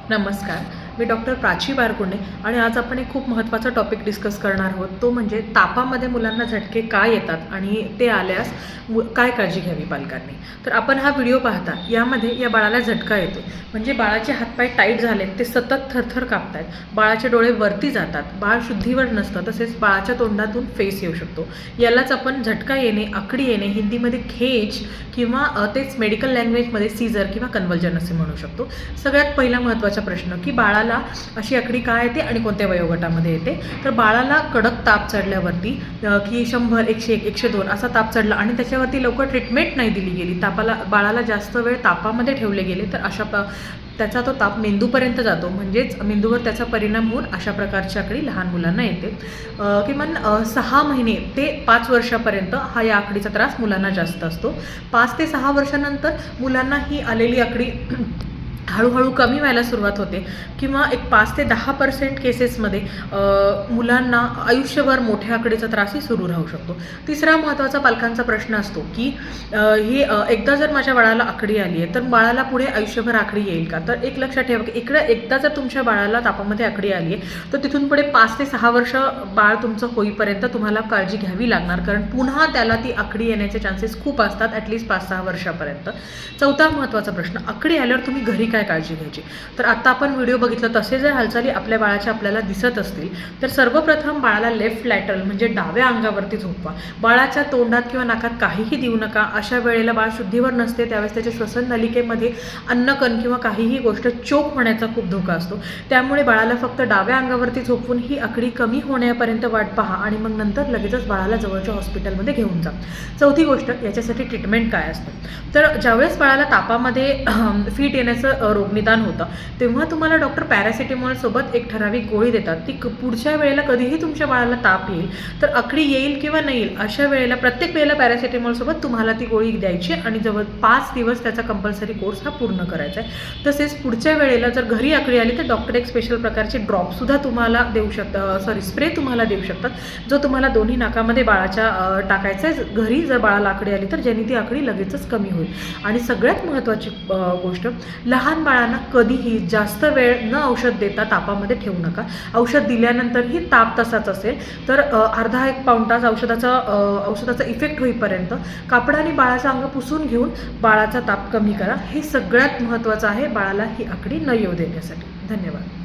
नमस्कार. मी डॉक्टर प्राची बारकुंडे आणि आज आपण एक खूप महत्त्वाचा टॉपिक डिस्कस करणार आहोत. तो म्हणजे तापामध्ये मुलांना झटके का येतात आणि ते आल्यास काय काळजी घ्यावी पालकांनी. तर आपण हा व्हिडिओ पाहता यामध्ये या बाळाला झटका येतो म्हणजे बाळाचे हातपाय टाईट झालेत, ते सतत थरथर कापतायत, बाळाचे डोळे वरती जातात, बाळ शुद्धीवर नसतं, तसेच बाळाच्या तोंडातून फेस येऊ शकतो. यालाच आपण झटका येणे, आकडी येणे, हिंदीमध्ये खेच किंवा तेच मेडिकल लँग्वेजमध्ये सीझर किंवा कन्व्हल्जन असे म्हणू शकतो. सगळ्यात पहिला महत्त्वाचा प्रश्न की बाळाला अशी आकडी का येते आणि कोणत्या वयोगटामध्ये येते. तर बाळाला कडक ताप चढल्यावरती की 100, 101, 102 असा ताप चढला आणि त्याच्यावरती लवकर ट्रीटमेंट नाही दिली गेली, बाळाला जास्त वेळ तापामध्ये ठेवले गेले, तर त्याचा तो ताप मेंदूपर्यंत जातो, म्हणजेच मेंदूवर त्याचा परिणाम होऊन अशा प्रकारची आकडी लहान मुलांना येते. किमान 6 महिने ते 5 वर्षापर्यंत या आकडीचा त्रास मुलांना जास्त असतो. 5 ते 6 वर्षानंतर मुलांना ही आलेली आकडी हळूहळू कमी व्हायला सुरुवात होते किंवा एक 5 ते 10% केसेसमध्ये मुलांना आयुष्यभर मोठ्या आकडीचा त्रासही सुरू राहू शकतो. तिसरा महत्त्वाचा पालकांचा प्रश्न असतो की एकदा जर माझ्या बाळाला आकडी आली आहे तर बाळाला पुढे आयुष्यभर आकडी येईल का. तर एक लक्षात ठेवा की एकदा जर तुमच्या बाळाला तापामध्ये आकडी आली आहे तर तिथून पुढे 5 ते 6 वर्ष बाळ तुमचं होईपर्यंत तुम्हाला काळजी घ्यावी लागणार, कारण पुन्हा त्याला ती आकडी येण्याचे चान्सेस खूप असतात, ॲटलिस्ट 5-6 वर्षापर्यंत. चौथा महत्त्वाचा प्रश्न, आकडी आल्यावर तुम्ही घरी काय काळजी घ्यायची. तर आता आपण व्हिडिओ बघितलं तसे जर हालचाली आपल्या बाळाच्या आपल्याला दिसत असतील तर सर्वप्रथम बाळाला लेफ्ट लॅटरल म्हणजे डाव्या अंगावरती झोपवा. बाळाच्या तोंडात किंवा नाकात काहीही देऊ नका. अशा वेळेला बाळ शुद्धीवर नसते, त्यावेळेस त्याच्या श्वसन नलिकेमध्ये अन्नकण किंवा काहीही गोष्ट चोक होण्याचा खूप धोका असतो. त्यामुळे बाळाला फक्त डाव्या अंगावरती झोपवून ही आकडी कमी होण्यापर्यंत वाट पहा आणि मग नंतर लगेचच बाळाला जवळच्या हॉस्पिटलमध्ये घेऊन जा. चौथी गोष्ट, याच्यासाठी ट्रीटमेंट काय असतं. तर ज्यावेळेस बाळाला तापामध्ये फिट येण्याचं रोगनिदान होतं तेव्हा तुम्हाला डॉक्टर पॅरासिटेमॉल सोबत एक ठराविक गोळी देतात. ती पुढच्या वेळेला कधीही तुमच्या बाळाला ताप येईल तर आकडी येईल किंवा नाही येईल अशा वेळेला प्रत्येक वेळेला पॅरासिटेमॉल सोबत तुम्हाला ती गोळी द्यायची आणि जवळ 5 दिवस त्याचा कंपल्सरी कोर्स हा पूर्ण करायचा आहे. तसेच पुढच्या वेळेला जर घरी आकडी आली तर डॉक्टर एक स्पेशल प्रकारचे ड्रॉपसुद्धा तुम्हाला देऊ शकतात, स्प्रे तुम्हाला देऊ शकतात जो तुम्हाला दोन्ही नाकामध्ये बाळाच्या टाकायचा आहे घरी जर बाळाला आकडी आली तर, ज्याने ती आकडी लगेचच कमी होईल. आणि सगळ्यात महत्त्वाची गोष्ट, लहान बाळांना कधीही जास्त वेळ न औषध देता तापामध्ये ठेवू नका. औषध दिल्यानंतरही ताप तसाच असेल तर अर्धा 1 पाऊण तास औषधाचा इफेक्ट होईपर्यंत कापडाने बाळाचं अंग पुसून घेऊन बाळाचा ताप कमी करा. हे सगळ्यात महत्त्वाचं आहे बाळाला ही आकडी न येऊ देण्यासाठी. धन्यवाद.